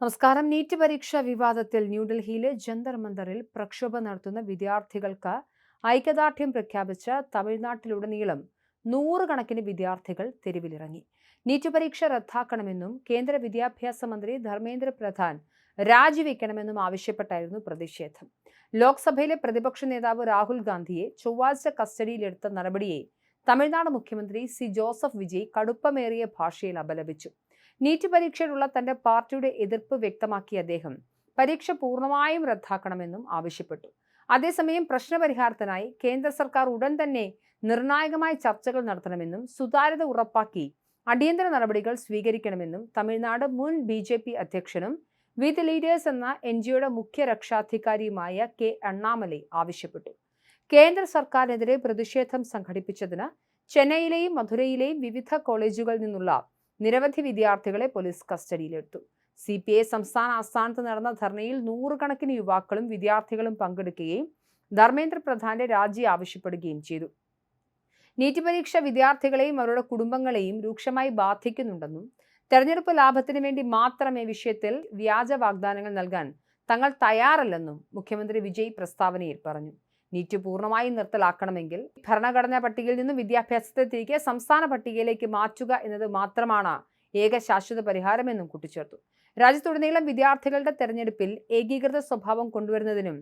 നമസ്കാരം. നീറ്റ് പരീക്ഷാ വിവാദത്തിൽ ന്യൂഡൽഹിയിലെ ജന്തർ മന്ദറിൽ പ്രക്ഷോഭം നടത്തുന്ന വിദ്യാർത്ഥികൾക്ക് ഐക്യദാർഢ്യം പ്രഖ്യാപിച്ച തമിഴ്നാട്ടിലുടനീളം നൂറുകണക്കിന് വിദ്യാർത്ഥികൾ തെരുവിലിറങ്ങി. നീറ്റ് പരീക്ഷ റദ്ദാക്കണമെന്നും കേന്ദ്ര വിദ്യാഭ്യാസ മന്ത്രി ധർമ്മേന്ദ്ര പ്രധാൻ രാജിവെക്കണമെന്നും ആവശ്യപ്പെട്ടായിരുന്നു പ്രതിഷേധം. ലോക്സഭയിലെ പ്രതിപക്ഷ നേതാവ് രാഹുൽ ഗാന്ധിയെ ചൊവ്വാഴ്ച കസ്റ്റഡിയിലെടുത്ത നടപടിയെ തമിഴ്നാട് മുഖ്യമന്ത്രി സി ജോസഫ് വിജയ് കടുപ്പമേറിയ ഭാഷയിൽ അപലപിച്ചു. നീറ്റ് പരീക്ഷയിലുള്ള തന്റെ പാർട്ടിയുടെ എതിർപ്പ് വ്യക്തമാക്കിയ അദ്ദേഹം പരീക്ഷ പൂർണ്ണമായും റദ്ദാക്കണമെന്നും ആവശ്യപ്പെട്ടു. അതേസമയം പ്രശ്നപരിഹാരത്തിനായി കേന്ദ്ര സർക്കാർ ഉടൻ തന്നെ നിർണായകമായ ചർച്ചകൾ നടത്തണമെന്നും സുതാര്യത ഉറപ്പാക്കി അടിയന്തര നടപടികൾ സ്വീകരിക്കണമെന്നും തമിഴ്നാട് മുൻ BJP അധ്യക്ഷനും വിത്ത് ലീഡേഴ്സ് എന്ന NGOയുടെ മുഖ്യ രക്ഷാധികാരിയുമായ കെ അണ്ണാമലൈ ആവശ്യപ്പെട്ടു. കേന്ദ്ര സർക്കാരിനെതിരെ പ്രതിഷേധം സംഘടിപ്പിച്ചതിന് ചെന്നൈയിലെയും മധുരയിലെയും വിവിധ കോളേജുകളിൽ നിന്നുള്ള നിരവധി വിദ്യാർത്ഥികളെ പോലീസ് കസ്റ്റഡിയിലെടുത്തു. CPI സംസ്ഥാന ആസ്ഥാനത്ത് നടന്ന ധർണയിൽ നൂറുകണക്കിന് യുവാക്കളും വിദ്യാർത്ഥികളും പങ്കെടുക്കുകയും ധർമ്മേന്ദ്ര പ്രധാന്റെ രാജി ആവശ്യപ്പെടുകയും ചെയ്തു. നീറ്റ് പരീക്ഷ വിദ്യാർത്ഥികളെയും അവരുടെ കുടുംബങ്ങളെയും രൂക്ഷമായി ബാധിക്കുന്നുണ്ടെന്നും തെരഞ്ഞെടുപ്പ് ലാഭത്തിന് വേണ്ടി മാത്രമേ വിഷയത്തിൽ വ്യാജ വാഗ്ദാനങ്ങൾ നൽകാൻ തങ്ങൾ തയ്യാറല്ലെന്നും മുഖ്യമന്ത്രി വിജയ് പ്രസ്താവനയിൽ പറഞ്ഞു. നീറ്റ് പൂർണ്ണമായി നിർത്തലാക്കണമെങ്കിൽ ഭരണഘടനാ പട്ടികയിൽ നിന്നും വിദ്യാഭ്യാസത്തെ തിരികെ സംസ്ഥാന പട്ടികയിലേക്ക് മാറ്റുക എന്നത് മാത്രമാണ് ഏക ശാശ്വത പരിഹാരമെന്നും കൂട്ടിച്ചേർത്തു. രാജ്യത്തുടനീളം വിദ്യാർത്ഥികളുടെ തെരഞ്ഞെടുപ്പിൽ ഏകീകൃത സ്വഭാവം കൊണ്ടുവരുന്നതിനും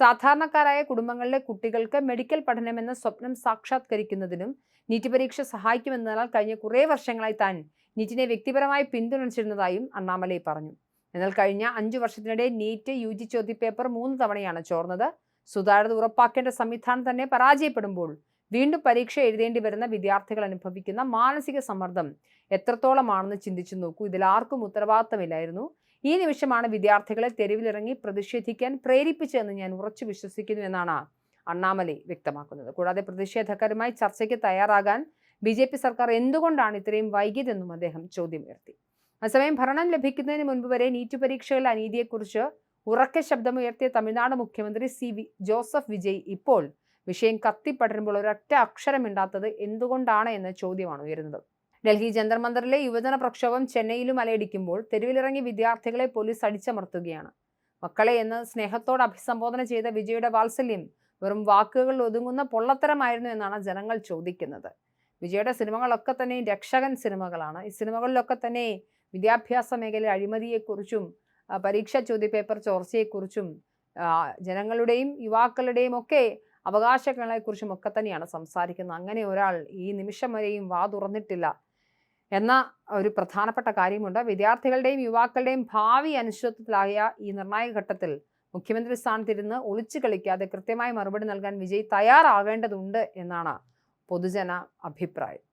സാധാരണക്കാരായ കുടുംബങ്ങളിലെ കുട്ടികൾക്ക് മെഡിക്കൽ പഠനമെന്ന സ്വപ്നം സാക്ഷാത്കരിക്കുന്നതിനും നീറ്റ് പരീക്ഷ സഹായിക്കുമെന്നാൽ കഴിഞ്ഞ കുറേ വർഷങ്ങളായി താൻ നീറ്റിനെ വ്യക്തിപരമായി പിന്തുണച്ചിരുന്നതായും അണ്ണാമലൈ പറഞ്ഞു. എന്നാൽ കഴിഞ്ഞ 5 വർഷത്തിനിടെ നീറ്റ് UG ചോദ്യപേപ്പർ 3 തവണയാണ് ചോർന്നത്. സുതാര്യത ഉറപ്പാക്കേണ്ട സംവിധാനം തന്നെ പരാജയപ്പെടുമ്പോൾ വീണ്ടും പരീക്ഷ എഴുതേണ്ടി വരുന്ന വിദ്യാർത്ഥികൾ അനുഭവിക്കുന്ന മാനസിക സമ്മർദ്ദം എത്രത്തോളമാണെന്ന് ചിന്തിച്ചു നോക്കൂ. ഇതിൽ ആർക്കും ഉത്തരവാദിത്തമില്ലായിരുന്നു. ഈ നിമിഷമാണ് വിദ്യാർത്ഥികളെ തെരുവിലിറങ്ങി പ്രതിഷേധിക്കാൻ പ്രേരിപ്പിച്ചതെന്ന് ഞാൻ ഉറച്ചു വിശ്വസിക്കുന്നു എന്നാണ് അണ്ണാമലൈ വ്യക്തമാക്കുന്നത്. കൂടാതെ പ്രതിഷേധക്കാരുമായി ചർച്ചയ്ക്ക് തയ്യാറാകാൻ BJP സർക്കാർ എന്തുകൊണ്ടാണ് ഇത്രയും വൈകിയതെന്നും അദ്ദേഹം ചോദ്യമുയർത്തി. അതേസമയം ഭരണം ലഭിക്കുന്നതിന് മുൻപ് വരെ നീറ്റ് പരീക്ഷകളിലെ അനീതിയെക്കുറിച്ച് ഉറക്കെ ശബ്ദമുയർത്തിയ തമിഴ്നാട് മുഖ്യമന്ത്രി ജോസഫ് വിജയ് ഇപ്പോൾ വിഷയം കത്തിപ്പടരുമ്പോൾ ഒരൊറ്റ അക്ഷരമിണ്ടാത്തത് എന്തുകൊണ്ടാണ് എന്ന ചോദ്യമാണ് ഉയരുന്നത്. ഡൽഹി ജന്തർ മന്ദറിലെ യുവജന പ്രക്ഷോഭം ചെന്നൈയിലും അലയടിക്കുമ്പോൾ തെരുവിലിറങ്ങി വിദ്യാർത്ഥികളെ പോലീസ് അടിച്ചമർത്തുകയാണ്. മക്കളെ എന്ന് സ്നേഹത്തോട് അഭിസംബോധന ചെയ്ത വിജയുടെ വാത്സല്യം വെറും വാക്കുകളിൽ ഒതുങ്ങുന്ന പൊള്ളത്തരമായിരുന്നു എന്നാണ് ജനങ്ങൾ ചോദിക്കുന്നത്. വിജയുടെ സിനിമകളൊക്കെ തന്നെ രക്ഷകൻ സിനിമകളാണ്. ഈ സിനിമകളിലൊക്കെ തന്നെ വിദ്യാഭ്യാസ മേഖലയിലെ അഴിമതിയെക്കുറിച്ചും പരീക്ഷാ ചോദ്യപേപ്പർ ചോർച്ചയെക്കുറിച്ചും ജനങ്ങളുടെയും യുവാക്കളുടെയും ഒക്കെ അവകാശങ്ങളെക്കുറിച്ചും ഒക്കെ തന്നെയാണ് സംസാരിക്കുന്നത്. അങ്ങനെ ഒരാൾ ഈ നിമിഷം വരെയും വാ തുറന്നിട്ടില്ല എന്ന ഒരു പ്രധാനപ്പെട്ട കാര്യമുണ്ട്. വിദ്യാർത്ഥികളുടെയും യുവാക്കളുടെയും ഭാവി അനിശ്ചിതത്വത്തിലായ ഈ നിർണായക ഘട്ടത്തിൽ മുഖ്യമന്ത്രി സ്ഥാനത്തിരുന്ന് ഒളിച്ചു കളിക്കാതെ കൃത്യമായ മറുപടി നൽകാൻ വിജയ് തയ്യാറാകേണ്ടതുണ്ട് എന്നാണ് പൊതുജന അഭിപ്രായം.